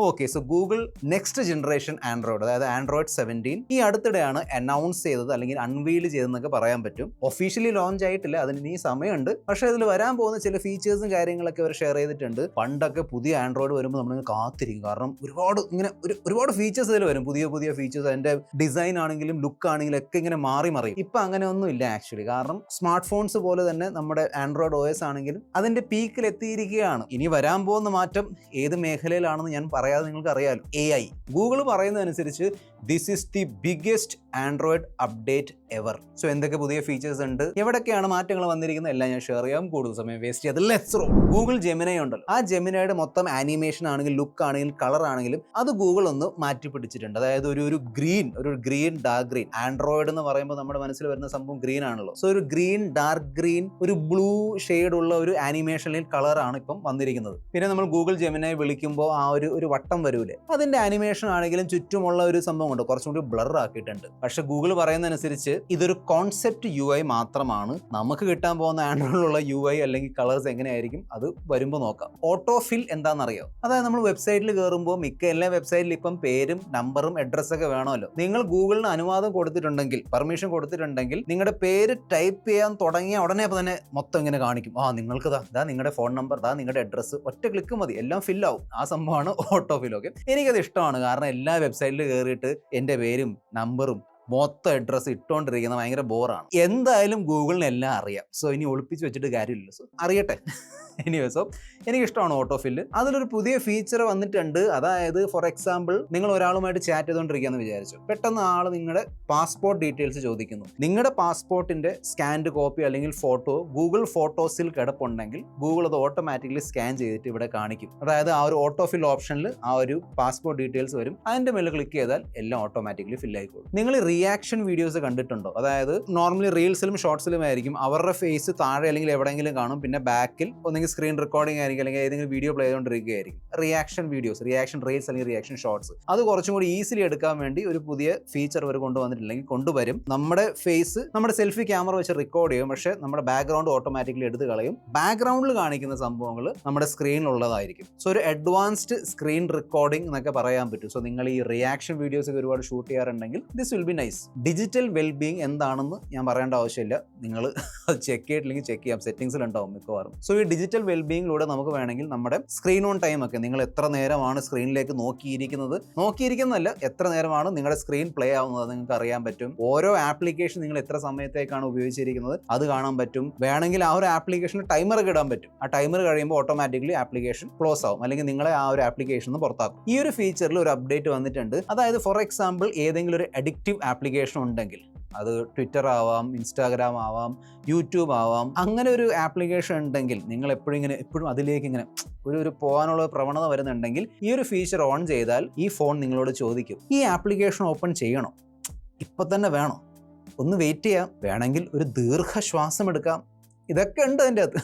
Okay, so Google next generation Android, അതായത് Android 17 ഈ അടുത്തിടെയാണ് അനൗൺസ് ചെയ്തത്, അല്ലെങ്കിൽ അൺവീൽ ചെയ്തെന്നൊക്കെ പറയാൻ പറ്റും. ഒഫീഷ്യലി ലോഞ്ച് ആയിട്ടില്ല, അതിന് ഇനി സമയമുണ്ട്. പക്ഷേ ഇതിൽ വരാൻ പോകുന്ന ചില ഫീച്ചേഴ്സും കാര്യങ്ങളൊക്കെ അവർ ഷെയർ ചെയ്തിട്ടുണ്ട്. പണ്ടൊക്കെ പുതിയ ആൻഡ്രോയിഡ് വരുമ്പോൾ നമ്മളിങ്ങനെ കാത്തിരിക്കും, കാരണം ഒരുപാട് ഫീച്ചേഴ്സ് ഇതിൽ വരും, പുതിയ പുതിയ ഫീച്ചേഴ്സ്. അതിന്റെ ഡിസൈൻ ആണെങ്കിലും ലുക്ക് ആണെങ്കിലും ഒക്കെ ഇങ്ങനെ മാറി മറിയും. ഇപ്പൊ അങ്ങനെ ഒന്നും ഇല്ല ആക്ച്വലി, കാരണം സ്മാർട്ട് ഫോൺസ് പോലെ തന്നെ നമ്മുടെ ആൻഡ്രോയിഡ് OS ആണെങ്കിലും അതിന്റെ പീക്കിൽ എത്തിയിരിക്കുകയാണ്. ഇനി വരാൻ പോകുന്ന മാറ്റം ഏത് മേഖലയിലാണെന്ന് ഞാൻ പറയാതെ നിങ്ങൾക്ക് അറിയാലോ. AI ഗൂഗിൾ പറയുന്നതനുസരിച്ച് this is the biggest Android update ever. So എന്തൊക്കെ പുതിയ ഫീച്ചേഴ്സ് ഉണ്ട്, എവിടെയൊക്കെയാണ് മാറ്റങ്ങൾ വന്നിരിക്കുന്നത്, എല്ലാം ഞാൻ ഷെയർ ചെയ്യാം. കൂടുതൽ സമയം വേസ്റ്റ് ചെയ്യാതെ ലെറ്റ്സ് റോ. ഗൂഗിൾ ജെമിനൈ ഉണ്ടല്ലോ, ആ ജെമിനൈയുടെ മൊത്തം ആനിമേഷൻ ആണെങ്കിലും ലുക്ക് ആണെങ്കിലും കളർ ആണെങ്കിലും അത് ഗൂഗിൾ ഒന്ന് മാറ്റി പിടിച്ചിട്ടുണ്ട്. അതായത് ഒരു ഗ്രീൻ ഡാർക്ക് ഗ്രീൻ. ആൻഡ്രോയിഡ് എന്ന് പറയുമ്പോൾ നമ്മുടെ മനസ്സിൽ വരുന്ന സംഭവം ഗ്രീൻ ആണല്ലോ. സോ ഒരു ഗ്രീൻ ഡാർക്ക് ഗ്രീൻ, ഒരു ബ്ലൂ ഷെയ്ഡ് ഉള്ള ഒരു ആനിമേഷനിൽ കളറാണ് ഇപ്പം വന്നിരിക്കുന്നത്. പിന്നെ നമ്മൾ ഗൂഗിൾ ജെമിനൈ വിളിക്കുമ്പോൾ ആ ഒരു വട്ടം വരൂലേ, അതിന്റെ ആനിമേഷൻ ആണെങ്കിലും ചുറ്റുമുള്ള ഒരു സംഭവം ഉണ്ട്, കുറച്ചും കൂടി ബ്ലർ ആക്കിയിട്ടുണ്ട്. പക്ഷെ ഗൂഗിൾ പറയുന്നതനുസരിച്ച് ഇതൊരു കോൺസെപ്റ്റ് UI മാത്രമാണ്. നമുക്ക് കിട്ടാൻ പോകുന്ന ആൻഡ്രോയിഡിലുള്ള UI അല്ലെങ്കിൽ കളേഴ്സ് എങ്ങനെയായിരിക്കും അത് വരുമ്പോൾ നോക്കാം. ഓട്ടോഫിൽ എന്താണെന്നറിയോ? അതായത് നമ്മൾ വെബ്സൈറ്റിൽ കയറുമ്പോൾ മിക്ക എല്ലാ വെബ്സൈറ്റിലും ഇപ്പം പേരും നമ്പറും അഡ്രസ്സൊക്കെ വേണമല്ലോ. നിങ്ങൾ ഗൂഗിളിന് അനുവാദം കൊടുത്തിട്ടുണ്ടെങ്കിൽ, പെർമിഷൻ കൊടുത്തിട്ടുണ്ടെങ്കിൽ, നിങ്ങളുടെ പേര് ടൈപ്പ് ചെയ്യാൻ തുടങ്ങിയ ഉടനെ തന്നെ മൊത്തം ഇങ്ങനെ കാണിക്കും. നിങ്ങൾക്ക് ദാ നിങ്ങളുടെ ഫോൺ നമ്പർ, ദാ നിങ്ങളുടെ അഡ്രസ്സ്, ഒറ്റ ക്ലിക്ക് മതി, എല്ലാം ഫിൽ ആവും. ആ സംഭവമാണ് ഓട്ടോഫിൽ. ഓക്കെ, എനിക്കത് ഇഷ്ടമാണ്, കാരണം എല്ലാ വെബ്സൈറ്റിൽ കയറിയിട്ട് എൻ്റെ പേരും നമ്പറും മൊത്തം അഡ്രസ്സ് ഇട്ടുകൊണ്ടിരിക്കുന്നത് ഭയങ്കര ബോറാണ്. എന്തായാലും ഗൂഗിളിന് എല്ലാം അറിയാം. സോ ഇനി ഒളിപ്പിച്ച് വെച്ചിട്ട് കാര്യമില്ല. സോ അറിയട്ടെ. സോ എനിക്കിഷ്ടമാണ് ഓട്ടോഫില്ല്. അതിലൊരു പുതിയ ഫീച്ചർ വന്നിട്ടുണ്ട്. അതായത് ഫോർ എക്സാമ്പിൾ, നിങ്ങൾ ഒരാളുമായിട്ട് ചാറ്റ് ചെയ്തുകൊണ്ടിരിക്കുകയെന്ന് വിചാരിച്ചു, പെട്ടെന്ന് ആൾ നിങ്ങളുടെ പാസ്പോർട്ട് ഡീറ്റെയിൽസ് ചോദിക്കുന്നു. നിങ്ങളുടെ പാസ്പോർട്ടിന്റെ സ്കാൻഡ് കോപ്പി അല്ലെങ്കിൽ ഫോട്ടോ ഗൂഗിൾ ഫോട്ടോസിൽ കിടപ്പുണ്ടെങ്കിൽ ഗൂഗിൾ അത് ഓട്ടോമാറ്റിക്കലി സ്കാൻ ചെയ്തിട്ട് ഇവിടെ കാണിക്കും. അതായത് ആ ഒരു ഓട്ടോഫിൽ ഓപ്ഷനിൽ ആ ഒരു പാസ്പോർട്ട് ഡീറ്റെയിൽസ് വരും. അതിന്റെ മേലെ ക്ലിക്ക് ചെയ്താൽ എല്ലാം ഓട്ടോമാറ്റിക്കലി ഫിൽ ആയിക്കോളും. നിങ്ങൾ റിയാക്ഷൻ വീഡിയോസ് കണ്ടിട്ടുണ്ടോ? അതായത് നോർമലി റീൽസിലും ഷോർട്സിലും ആയിരിക്കും അവരുടെ ഫേസ് താഴെ അല്ലെങ്കിൽ എവിടെയെങ്കിലും കാണും, പിന്നെ ബാക്കിൽ ഒന്നെങ്കിൽ സ്ക്രീൻ റെക്കോർഡിംഗ് ആയിരിക്കും, അല്ലെങ്കിൽ ഏതെങ്കിലും വീഡിയോ പ്ലേ ചെയ്തുകൊണ്ടിരിക്കുകയായിരിക്കും. റിയാക്ഷൻ വീഡിയോസ്, റിയാക്ഷൻ റീൽസ് അല്ലെങ്കിൽ റിയാക്ഷൻ ഷോർട്സ്, അത് കുറച്ചും കൂടി ഈസിലി എടുക്കാൻ വേണ്ടി ഒരു പുതിയ ഫീച്ചർ അവർ കൊണ്ടുവന്നിട്ടില്ലെങ്കിൽ കൊണ്ടുവരും. നമ്മുടെ ഫേസ് നമ്മുടെ സെൽഫി ക്യാമറ വെച്ച് റെക്കോർഡ് ചെയ്യും, പക്ഷേ നമ്മുടെ ബാക്ക്ഗ്രൗണ്ട് ഓട്ടോമാറ്റിക്കലി എടുത്ത് കളയും. ബാക്ക്ഗ്രൗണ്ടിൽ കാണിക്കുന്ന സംഭവങ്ങൾ നമ്മുടെ സ്ക്രീനിലുള്ളതായിരിക്കും. സോ ഒരു അഡ്വാൻസ്ഡ് സ്ക്രീൻ റെക്കോർഡിംഗ് എന്നൊക്കെ പറയാൻ പറ്റും. സോ നിങ്ങൾ ഈ റിയാക്ഷൻ വീഡിയോസ് ഒക്കെ ഒരുപാട് ഷൂട്ട് ചെയ്യാറുണ്ടെങ്കിൽ this will be nice. Digital wellbeing എന്താണെന്ന് ഞാൻ പറയേണ്ട ആവശ്യമില്ല, നിങ്ങൾ അത് ചെക്ക് ചെയ്തിട്ടില്ലെങ്കിൽ ചെക്ക് ചെയ്യാം, സെറ്റിംഗ്സിലുണ്ടാവും മിക്കവാറും. സോ ഈ ഡിജിറ്റൽ വെൽബീങ്ങിലൂടെ നമുക്ക് വേണമെങ്കിൽ നമ്മുടെ സ്ക്രീൻ ഓൺ ടൈം ഒക്കെ, നിങ്ങൾ എത്ര നേരമാണ് സ്ക്രീനിലേക്ക് നോക്കിയിരിക്കുന്നതല്ല, എത്ര നേരമാണ് നിങ്ങളുടെ സ്ക്രീൻ പ്ലേ ആവുന്നത് നിങ്ങൾക്ക് അറിയാൻ പറ്റും. ഓരോ ആപ്ലിക്കേഷൻ നിങ്ങൾ എത്ര സമയത്തേക്കാണ് ഉപയോഗിച്ചിരിക്കുന്നത് അത് കാണാൻ പറ്റും. വേണമെങ്കിൽ ആ ഒരു ആപ്ലിക്കേഷന് ടൈമർ ഒക്കെ ഇടാൻ പറ്റും. ആ ടൈമർ കഴിയുമ്പോൾ ഓട്ടോമാറ്റിക്കലി ആപ്ലിക്കേഷൻ ക്ലോസ് ആവും, അല്ലെങ്കിൽ നിങ്ങളെ ആ ഒരു ആപ്ലിക്കേഷൻ പുറത്താക്കും. ഈ ഒരു ഫീച്ചറിൽ ഒരു അപ്ഡേറ്റ് വന്നിട്ടുണ്ട്. അതായത് ഫോർ എക്സാമ്പിൾ, ഏതെങ്കിലും ഒരു അഡിക്റ്റീവ് ആപ്ലിക്കേഷൻ ഉണ്ടെങ്കിൽ, അത് ട്വിറ്റർ ആവാം, ഇൻസ്റ്റാഗ്രാം ആവാം, യൂട്യൂബ് ആവാം, അങ്ങനെ ഒരു ആപ്ലിക്കേഷൻ ഉണ്ടെങ്കിൽ നിങ്ങൾ എപ്പോഴും അതിലേക്ക് ഇങ്ങനെ ഒരു പോകാനുള്ള പ്രവണത വരുന്നുണ്ടെങ്കിൽ ഈ ഒരു ഫീച്ചർ ഓൺ ചെയ്താൽ ഈ ഫോൺ നിങ്ങളോട് ചോദിക്കും, ഈ ആപ്ലിക്കേഷൻ ഓപ്പൺ ചെയ്യണോ, ഇപ്പം തന്നെ വേണോ, ഒന്ന് വെയിറ്റ് ചെയ്യാം, വേണമെങ്കിൽ ഒരു ദീർഘശ്വാസം എടുക്കാം. ഇതൊക്കെ ഉണ്ട് അതിൻ്റെ അകത്ത്.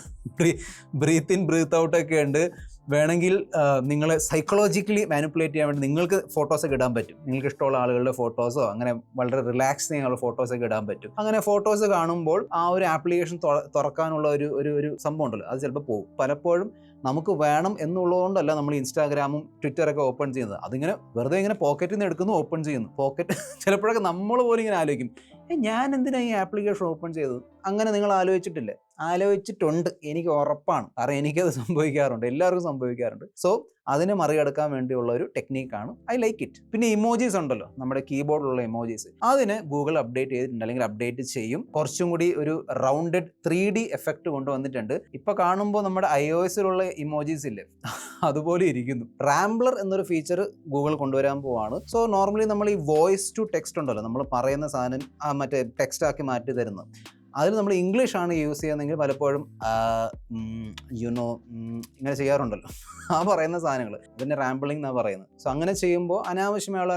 ബ്രീത്ത് ഇൻ ബ്രീത്ത് ഔട്ട് ഒക്കെ ഉണ്ട്. വേണമെങ്കിൽ നിങ്ങളെ സൈക്കോളജിക്കലി മാനിപ്പുലേറ്റ് ചെയ്യാൻ വേണ്ടി നിങ്ങൾക്ക് ഫോട്ടോസൊക്കെ ഇടാൻ പറ്റും. നിങ്ങൾക്ക് ഇഷ്ടമുള്ള ആളുകളുടെ ഫോട്ടോസോ അങ്ങനെ വളരെ റിലാക്സ് ചെയ്യാനുള്ള ഫോട്ടോസൊക്കെ ഇടാൻ പറ്റും. അങ്ങനെ ഫോട്ടോസ് കാണുമ്പോൾ ആ ഒരു ആപ്ലിക്കേഷൻ തുറക്കാനുള്ള ഒരു സംഭവം ഉണ്ടല്ലോ, അത് ചിലപ്പോൾ പോകും. പലപ്പോഴും നമുക്ക് വേണം എന്നുള്ളതുകൊണ്ടല്ല നമ്മൾ ഇൻസ്റ്റാഗ്രാമും ട്വിറ്ററൊക്കെ ഓപ്പൺ ചെയ്യുന്നത്. അതിങ്ങനെ വെറുതെ ഇങ്ങനെ പോക്കറ്റിൽ നിന്ന് എടുക്കുന്നു, ഓപ്പൺ ചെയ്യുന്നു. പോക്കറ്റ് ചിലപ്പോഴൊക്കെ നമ്മൾ പോലും ഇങ്ങനെ ആലോചിക്കും, ഞാൻ എന്തിനാണ് ഈ ആപ്ലിക്കേഷൻ ഓപ്പൺ ചെയ്തത്? അങ്ങനെ നിങ്ങൾ ആലോചിച്ചിട്ടില്ലേ? ആലോചിച്ചിട്ടുണ്ട്, എനിക്ക് ഉറപ്പാണ്. കാരണം എനിക്കത് സംഭവിക്കാറുണ്ട്, എല്ലാവർക്കും സംഭവിക്കാറുണ്ട്. സോ അതിനെ മറികടക്കാൻ വേണ്ടിയുള്ള ഒരു ടെക്നീക്കാണ്. I like it. പിന്നെ ഇമോജീസ് ഉണ്ടല്ലോ, നമ്മുടെ കീബോർഡിലുള്ള ഇമോജീസ്, അതിന് ഗൂഗിൾ അപ്ഡേറ്റ് ചെയ്തിട്ടുണ്ട്, അല്ലെങ്കിൽ അപ്ഡേറ്റ് ചെയ്യും. കുറച്ചും കൂടി ഒരു റൗണ്ടഡ് 3D എഫക്റ്റ് കൊണ്ടുവന്നിട്ടുണ്ട്. ഇപ്പൊ കാണുമ്പോൾ നമ്മുടെ iOS-ലുള്ള ഇമോജീസ് ഇല്ലേ, അതുപോലെ ഇരിക്കുന്നു. റാംബ്ലർ എന്നൊരു ഫീച്ചർ ഗൂഗിൾ കൊണ്ടുവരാൻ പോവാണ്. സോ നോർമലി നമ്മൾ ഈ വോയിസ് ടു ടെക്സ്റ്റ് ഉണ്ടല്ലോ, നമ്മൾ പറയുന്ന സാധനം മറ്റേ ടെക്സ്റ്റ് ആക്കി മാറ്റി തരുന്നത്, അതിൽ നമ്മൾ ഇംഗ്ലീഷാണ് യൂസ് ചെയ്യുന്നതെങ്കിൽ പലപ്പോഴും ഇങ്ങനെ ചെയ്യാറുണ്ടല്ലോ, ആ പറയുന്ന സാധനങ്ങൾ, ഇതിൻ്റെ റാംബിളിംഗ് എന്നാണ് പറയുന്നത്. സോ അങ്ങനെ ചെയ്യുമ്പോൾ അനാവശ്യമായുള്ള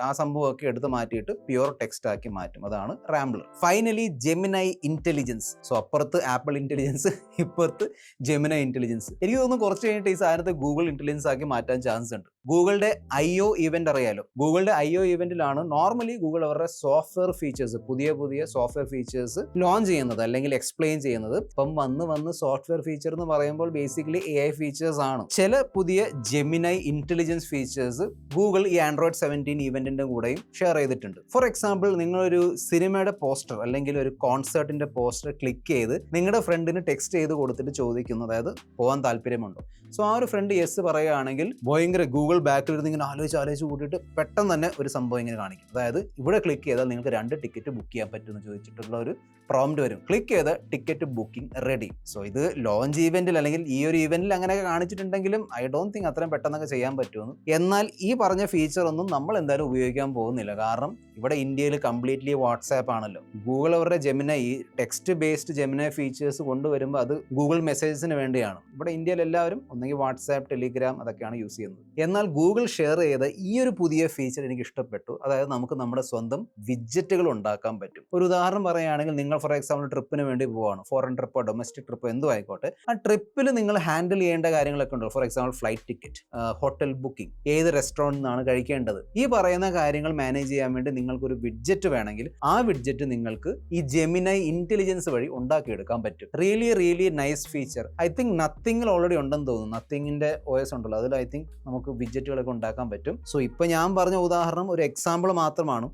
ആ സംഭവമൊക്കെ എടുത്ത് മാറ്റിയിട്ട് പ്യുവർ ടെക്സ്റ്റ് ആക്കി മാറ്റും. അതാണ് rambler. Finally Gemini intelligence. So അപ്പുറത്ത് ആപ്പിൾ ഇന്റലിജൻസ്, ഇപ്പുറത്ത് ജെമിനൈ ഇന്റലിജൻസ്. എനിക്ക് തോന്നുന്നു കുറച്ച് കഴിഞ്ഞിട്ട് ഈ സാധനത്തെ ഗൂഗിൾ ഇന്റലിജൻസ് ആക്കി മാറ്റാൻ ചാൻസ് ഉണ്ട്. ഗൂഗിളിന്റെ IO ഇവന്റ് അറിയാലോ. ഗൂഗിളിന്റെ IO ഇവന്റിലാണ് നോർമലി ഗൂഗിൾ അവരുടെ സോഫ്റ്റ്വെയർ ഫീച്ചേഴ്സ്, പുതിയ സോഫ്റ്റ്വെയർ ഫീച്ചേഴ്സ് ലോഞ്ച് ചെയ്യുന്നത് അല്ലെങ്കിൽ എക്സ്പ്ലെയിൻ ചെയ്യുന്നത്. ഇപ്പം വന്ന് സോഫ്റ്റ്വെയർ ഫീച്ചർ എന്ന് പറയുമ്പോൾ ബേസിക്കലി AI ഫീച്ചേഴ്സ് ആണ്. ചില പുതിയ ജെമിനൈ ഇന്റലിജൻസ് ഫീച്ചേഴ്സ് ഗൂഗിൾ ഈ ആൻഡ്രോയിഡ് 17 ഇവന്റിന്റെ കൂടെയും ഷെയർ ചെയ്തിട്ടുണ്ട്. ഫോർ എക്സാമ്പിൾ, നിങ്ങളൊരു സിനിമയുടെ പോസ്റ്റർ അല്ലെങ്കിൽ ഒരു കോൺസേർട്ടിന്റെ പോസ്റ്റർ ക്ലിക്ക് ചെയ്ത് നിങ്ങളുടെ ഫ്രണ്ടിന് ടെക്സ്റ്റ് ചെയ്ത് കൊടുത്തിട്ട് ചോദിക്കുന്നു, അതായത് പോകാൻ താല്പര്യമുണ്ടോ. സോ ആ ഒരു ഫ്രണ്ട് യെസ് പറയുകയാണെങ്കിൽ ഭയങ്കര ഗൂഗിൾ ബാക്കിലിരുന്ന് ഇങ്ങനെ ആലോചിച്ച് കൂട്ടിയിട്ട് പെട്ടെന്ന് തന്നെ ഒരു സംഭവം ഇങ്ങനെ കാണിക്കും. അതായത് ഇവിടെ ക്ലിക്ക് ചെയ്താൽ നിങ്ങൾക്ക് 2 ടിക്കറ്റ് ബുക്ക് ചെയ്യാൻ പറ്റുമെന്ന് ചോദിച്ചിട്ടുള്ള ഒരു പ്രോംപ്റ്റ് വരും. ക്ലിക്ക് ചെയ്ത് ടിക്കറ്റ് ബുക്കിംഗ് റെഡി. സോ ഇത് ലോഞ്ച് ഈവെന്റിൽ അല്ലെങ്കിൽ ഈ ഒരു ഈവെന്റിൽ അങ്ങനെയൊക്കെ കാണിച്ചിട്ടുണ്ടെങ്കിലും ഐ ഡോണ്ട് തിങ്ക് അത്രയും പെട്ടെന്നൊക്കെ ചെയ്യാൻ പറ്റുമെന്ന്. എന്നാൽ ഈ പറഞ്ഞ ഫീച്ചർ ഒന്നും നമ്മൾ എന്തായാലും ഉപയോഗിക്കാൻ പോകുന്നില്ല. കാരണം ഇവിടെ ഇന്ത്യയിൽ കംപ്ലീറ്റ്ലി വാട്സാപ്പ് ആണല്ലോ. ഗൂഗിൾ അവരുടെ Gemini text based Gemini features കൊണ്ടുവരുമ്പോൾ അത് ഗൂഗിൾ മെസ്സേജസിന് വേണ്ടിയാണ്. ഇവിടെ ഇന്ത്യയിൽ എല്ലാവരും ഒന്നെങ്കിൽ വാട്സാപ്പ്, ടെലിഗ്രാം അതൊക്കെയാണ് യൂസ് ചെയ്യുന്നത്. എന്നാൽ ഗൂഗിൾ ഷെയർ ചെയ്ത ഈ ഒരു പുതിയ ഫീച്ചർ എനിക്ക് ഇഷ്ടപ്പെട്ടു. അതായത് നമുക്ക് നമ്മുടെ സ്വന്തം വിഡ്ജറ്റുകൾ ഉണ്ടാക്കാൻ പറ്റും. ഒരു ഉദാഹരണം പറയുകയാണെങ്കിൽ, നിങ്ങൾ ഫോർ എക്സാമ്പിൾ ട്രിപ്പിന് വേണ്ടി പോവാണ്, ഫോറിൻ ട്രിപ്പോ ഡൊമസ്റ്റിക് ട്രിപ്പോ എന്തും ആയിക്കോട്ടെ. ആ ട്രിപ്പിൽ നിങ്ങൾ ഹാൻഡിൽ ചെയ്യേണ്ട കാര്യങ്ങളൊക്കെ ഉണ്ടോ. For example flight ticket, hotel booking, ഏത് റെസ്റ്റോറൻറ്റിൽ നിന്നാണ് കഴിക്കേണ്ടത്, ഈ പറയുന്ന കാര്യങ്ങൾ മാനേജ് ചെയ്യാൻ വേണ്ടി നിങ്ങൾക്കൊരു വിഡ്ജറ്റ് വേണമെങ്കിൽ ആ വിഡ്ജറ്റ് നിങ്ങൾക്ക് ഈ ജെമിനൈ ഇന്റലിജൻസ് വഴി ഉണ്ടാക്കിയെടുക്കാൻ പറ്റും. Really nice feature. I think നത്തിങ്ങിൽ ഓൾറെഡി ഉണ്ടെന്ന് തോന്നുന്നു. നത്തിങ്ങിന്റെ OS ഉണ്ടല്ലോ, അതിൽ ഐ തിങ്ക് നമുക്ക് വിഡ്ജറ്റുകളൊക്കെ ഉണ്ടാക്കാൻ പറ്റും. സോ ഇപ്പൊ ഞാൻ പറഞ്ഞ ഉദാഹരണം ഒരു എക്സാമ്പിൾ മാത്രമാണ്.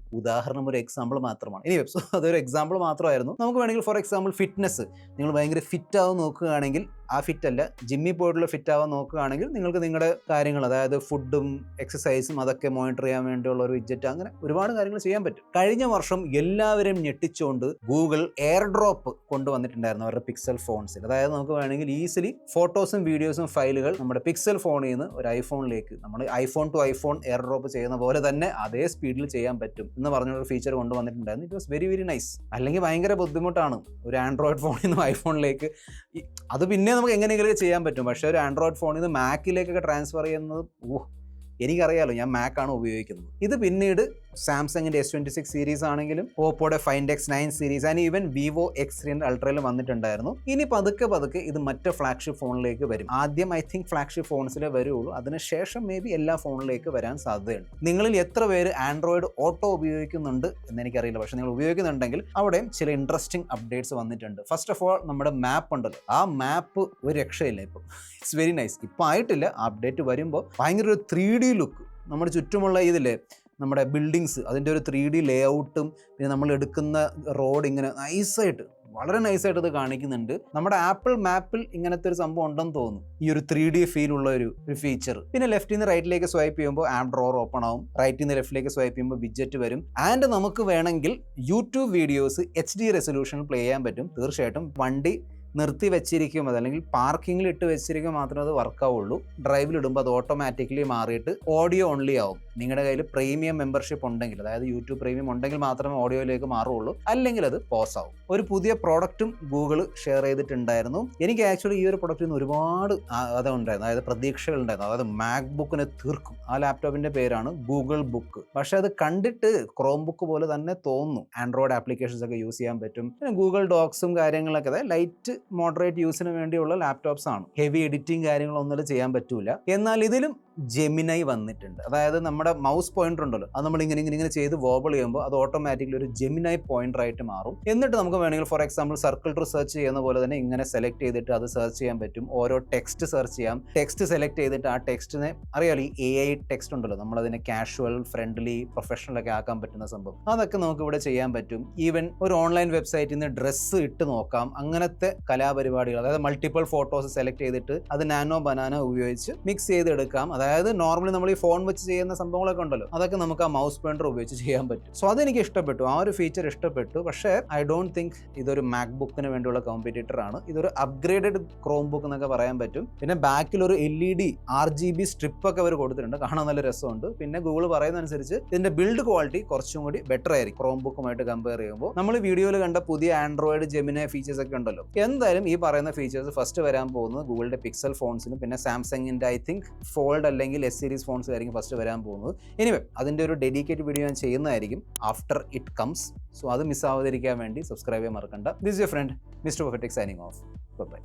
ഇനി അതൊരു എക്സാമ്പിൾ മാത്രമായിരുന്നു. നമുക്ക് വേണമെങ്കിൽ ഫോർ എക്സാമ്പിൾ ഫിറ്റ്നസ്, നിങ്ങൾ ഭയങ്കര ഫിറ്റ് ആവും നോക്കുകയാണെങ്കിൽ, ആ ഫിറ്റ് അല്ല ജിമ്മിൽ പോയിട്ടുള്ള ഫിറ്റ് ആവാൻ നോക്കുകയാണെങ്കിൽ നിങ്ങൾക്ക് നിങ്ങളുടെ കാര്യങ്ങൾ, അതായത് ഫുഡും എക്സസൈസും അതൊക്കെ മോണിറ്റർ ചെയ്യാൻ വേണ്ടിയുള്ള ഒരു വിഡ്ജറ്റ്, അങ്ങനെ ഒരുപാട് കാര്യങ്ങൾ ചെയ്യാൻ പറ്റും. കഴിഞ്ഞ വർഷം എല്ലാവരും ഞെട്ടിച്ചുകൊണ്ട് ഗൂഗിൾ എയർ ഡ്രോപ്പ് കൊണ്ടുവന്നിട്ടുണ്ടായിരുന്നു അവരുടെ പിക്സൽ ഫോൺസിൽ. അതായത് നമുക്ക് വേണമെങ്കിൽ ഈസിലി ഫോട്ടോസും വീഡിയോസും ഫയലുകൾ നമ്മുടെ പിക്സൽ ഫോണിൽ നിന്ന് ഒരു ഐഫോണിലേക്ക്, നമ്മൾ iPhone to iPhone AirDrop ചെയ്യുന്ന പോലെ തന്നെ അതേ സ്പീഡിൽ ചെയ്യാൻ പറ്റും എന്ന് പറഞ്ഞൊരു ഫീച്ചർ കൊണ്ടുവന്നിട്ടുണ്ടായിരുന്നു. It was very nice. അല്ലെങ്കിൽ ഭയങ്കര ബുദ്ധിമുട്ടാണ് ഒരു ആൻഡ്രോയിഡ് ഫോണിൽ നിന്ന് ഐഫോണിലേക്ക്. അത് പിന്നെ നമുക്ക് എങ്ങനെയെങ്കിലും ചെയ്യാൻ പറ്റും. പക്ഷേ ഒരു ആൻഡ്രോയിഡ് ഫോണിൽ നിന്ന് മാക്കിലേക്കൊക്കെ ട്രാൻസ്ഫർ ചെയ്യുന്നത് എനിക്കറിയാലോ, ഞാൻ മാക്കാണ് ഉപയോഗിക്കുന്നത്. ഇത് പിന്നീട് സാംസങ്ങിന്റെ S26 സീരീസ് ആണെങ്കിലും ഓപ്പോയുടെ Find X9 series and even Vivo X3 അൾട്രയിൽ വന്നിട്ടുണ്ടായിരുന്നു. ഇനി പതുക്കെ ഇത് മറ്റ് ഫ്ലാഗ്ഷിപ്പ് ഫോണിലേക്ക് വരും. ആദ്യം ഐ തിങ്ക് ഫ്ലാഗ്ഷിപ്പ് ഫോൺസിലേ വരുള്ളൂ. അതിനുശേഷം മേ ബി എല്ലാ ഫോണിലേക്ക് വരാൻ സാധ്യതയുണ്ട്. നിങ്ങളിൽ എത്ര പേര് ആൻഡ്രോയിഡ് ഓട്ടോ ഉപയോഗിക്കുന്നുണ്ട് എന്ന് എനിക്കറിയില്ല. പക്ഷെ നിങ്ങൾ ഉപയോഗിക്കുന്നുണ്ടെങ്കിൽ അവിടെയും ചില ഇൻട്രസ്റ്റിംഗ് അപ്ഡേറ്റ്സ് വന്നിട്ടുണ്ട്. ഫസ്റ്റ് ഓഫ് ഓൾ, നമ്മുടെ മാപ്പ് ഉണ്ടല്ലോ, ആ മാപ്പ് ഒരു രക്ഷയില്ല. ഇപ്പം ഇറ്റ്സ് വെരി നൈസ്. ഇപ്പം ആയിട്ടില്ല, അപ്ഡേറ്റ് വരുമ്പോൾ ഭയങ്കര ഒരു 3D ലുക്ക്. നമ്മുടെ ചുറ്റുമുള്ള ഇതില്ലേ, നമ്മുടെ ബിൽഡിങ്സ്, അതിൻ്റെ ഒരു 3D ലേഔട്ടും പിന്നെ നമ്മൾ എടുക്കുന്ന റോഡ് ഇങ്ങനെ വളരെ നൈസായിട്ട് ഇത് കാണിക്കുന്നുണ്ട്. നമ്മുടെ ആപ്പിൾ മാപ്പിൽ ഇങ്ങനത്തെ ഒരു സംഭവം ഉണ്ടെന്ന് തോന്നുന്നു, ഈ ഒരു 3D ഫീൽ ഉള്ള ഒരു ഫീച്ചർ. പിന്നെ ലെഫ്റ്റിൽ നിന്ന് റൈറ്റിലേക്ക് സ്വൈപ്പ് ചെയ്യുമ്പോൾ ആപ്പ് ഡ്രോവർ ഓപ്പൺ ആവും, റൈറ്റിൽ നിന്ന് ലെഫ്റ്റിലേക്ക് സ്വൈപ്പ് ചെയ്യുമ്പോൾ വിഡ്ജറ്റ് വരും. ആൻഡ് നമുക്ക് വേണമെങ്കിൽ യൂട്യൂബ് വീഡിയോസ് HD റെസൊല്യൂഷനിൽ പ്ലേ ചെയ്യാൻ പറ്റും. തീർച്ചയായിട്ടും വണ്ടി നിർത്തി വെച്ചിരിക്കും, അതല്ലെങ്കിൽ പാർക്കിങ്ങിൽ ഇട്ട് വെച്ചിരിക്കുമ്പോൾ മാത്രമേ അത് വർക്കാവുള്ളൂ. ഡ്രൈവിലിടുമ്പോൾ അത് ഓട്ടോമാറ്റിക്കലി മാറിയിട്ട് ഓഡിയോ ഓൺലി ആവും. നിങ്ങളുടെ കയ്യിൽ പ്രീമിയം മെമ്പർഷിപ്പ് ഉണ്ടെങ്കിൽ, അതായത് യൂട്യൂബ് പ്രീമിയം ഉണ്ടെങ്കിൽ മാത്രമേ ഓഡിയോയിലേക്ക് മാറുള്ളൂ, അല്ലെങ്കിൽ അത് പോസ് ആവും. ഒരു പുതിയ പ്രോഡക്റ്റും ഗൂഗിൾ ഷെയർ ചെയ്തിട്ടുണ്ടായിരുന്നു. എനിക്ക് ആക്ച്വലി ഈ ഒരു പ്രൊഡക്റ്റിൽ നിന്ന് ഒരുപാട് അതുണ്ടായിരുന്നു, അതായത് പ്രതീക്ഷകളുണ്ടായിരുന്നു. അതായത് മാക്ബുക്കിനെ തീർക്കും. ആ ലാപ്ടോപ്പിന്റെ പേരാണ് ഗൂഗിൾ ബുക്ക്. പക്ഷെ അത് കണ്ടിട്ട് ക്രോം ബുക്ക് പോലെ തന്നെ തോന്നുന്നു. ആൻഡ്രോയിഡ് ആപ്ലിക്കേഷൻസ് ഒക്കെ യൂസ് ചെയ്യാൻ പറ്റും. പിന്നെ ഗൂഗിൾ ഡോക്സും കാര്യങ്ങളൊക്കെ, അതായത് ലൈറ്റ് മോഡറേറ്റ് യൂസിന് വേണ്ടിയുള്ള ലാപ്ടോപ്സ് ആണ്. ഹെവി എഡിറ്റിംഗ് കാര്യങ്ങളൊന്നും ചെയ്യാൻ പറ്റൂല. എന്നാൽ ഇതിലും ജെമിനൈ വന്നിട്ടുണ്ട്. അതായത് നമ്മുടെ മൗസ് പോയിന്റർ ഉണ്ടല്ലോ, അത് നമ്മൾ ഇങ്ങനെ ചെയ്ത് വോബിൾ ചെയ്യുമ്പോൾ അത് ഓട്ടോമാറ്റിക്കലി ഒരു ജെമിനൈ പോയിന്റർ ആയിട്ട് മാറും. എന്നിട്ട് നമുക്ക് വേണമെങ്കിൽ for example circle to search ചെയ്യുന്ന പോലെ തന്നെ ഇങ്ങനെ സെലക്ട് ചെയ്തിട്ട് അത് സെർച്ച് ചെയ്യാൻ പറ്റും. ഓരോ ടെക്സ്റ്റ് സെർച്ച് ചെയ്യാം. ടെക്സ്റ്റ് സെലക്ട് ചെയ്തിട്ട് ആ ടെക്സ്റ്റിനെ അറിയാലോ, ഈ AI ടെക്സ്റ്റ് ഉണ്ടല്ലോ, നമ്മളതിനെ കാഷ്വൽ, ഫ്രണ്ട്ലി, പ്രൊഫഷണൽ ഒക്കെ ആക്കാൻ പറ്റുന്ന സംഭവം, അതൊക്കെ നമുക്ക് ഇവിടെ ചെയ്യാൻ പറ്റും. ഈവൻ ഒരു ഓൺലൈൻ വെബ്സൈറ്റിൽ നിന്ന് ഡ്രസ്സ് ഇട്ട് നോക്കാം. അങ്ങനത്തെ കലാപരിപാടികൾ, അതായത് മൾട്ടിപ്പിൾ ഫോട്ടോസ് സെലക്ട് ചെയ്തിട്ട് അത് നാനോ ബനാനോ ഉപയോഗിച്ച് മിക്സ് ചെയ്തെടുക്കാം. അതായത് നോർമലി നമ്മൾ ഈ ഫോൺ വെച്ച് ചെയ്യുന്ന സംഭവങ്ങളൊക്കെ ഉണ്ടല്ലോ, അതൊക്കെ നമുക്ക് ആ മൗസ് പോയിന്റർ ഉപയോഗിച്ച് ചെയ്യാൻ പറ്റും. സോ അതെനിക്ക് ഇഷ്ടപ്പെട്ടു, ആ ഒരു ഫീച്ചർ ഇഷ്ടപ്പെട്ടു. പക്ഷേ ഐ ഡോണ്ട് തിങ്ക് ഇതൊരു മാക്ബുക്കിന് വേണ്ടിയുള്ള കോമ്പറ്റീറ്റർ ആണ്. ഇതൊരു അപ്ഗ്രേഡഡ് ക്രോം ബുക്ക് എന്നൊക്കെ പറയാൻ പറ്റും. പിന്നെ ബാക്കിൽ ഒരു LED RGB സ്ട്രിപ്പ് ഒക്കെ അവർ കൊടുത്തിട്ടുണ്ട്, കാണാൻ നല്ല രസമുണ്ട്. പിന്നെ ഗൂഗിൾ പറയുന്നതനുസരിച്ച് ഇതിന്റെ ബിൽഡ് ക്വാളിറ്റി കുറച്ചും കൂടി ബെറ്റർ ആയിരിക്കും ക്രോം ബുക്കുമായിട്ട് കമ്പയർ ചെയ്യുമ്പോൾ. നമ്മൾ വീഡിയോയിൽ കണ്ട പുതിയ ആൻഡ്രോയിഡ് ജെമിനൈ ഫീച്ചേഴ്സ് ഒക്കെ ഉണ്ടല്ലോ, എന്തായാലും ഈ പറയുന്ന ഫീച്ചേഴ്സ് ഫസ്റ്റ് വരാൻ പോകുന്നത് ഗൂഗിളിന്റെ പിക്സൽ ഫോൺസിനും പിന്നെ സാംസങ്ങിന്റെ ഐ തിങ്ക് ഫോൾഡ് അല്ലെങ്കിൽ S സീരീസ് ഫോൺസ് ആയിരിക്കും ഫസ്റ്റ് വരാൻ പോകുന്നത്. എനിവേ, അതിൻ്റെ ഒരു ഡെഡിക്കേറ്റഡ് വീഡിയോ ഞാൻ ചെയ്യുന്നതായിരിക്കും ആഫ്റ്റർ ഇറ്റ് കംസ്. സോ അത് മിസ്സാവാതിരിക്കാൻ വേണ്ടി സബ്സ്ക്രൈബ് ചെയ്യാൻ മറക്കണ്ട. This your friend mister perfect signing off. By.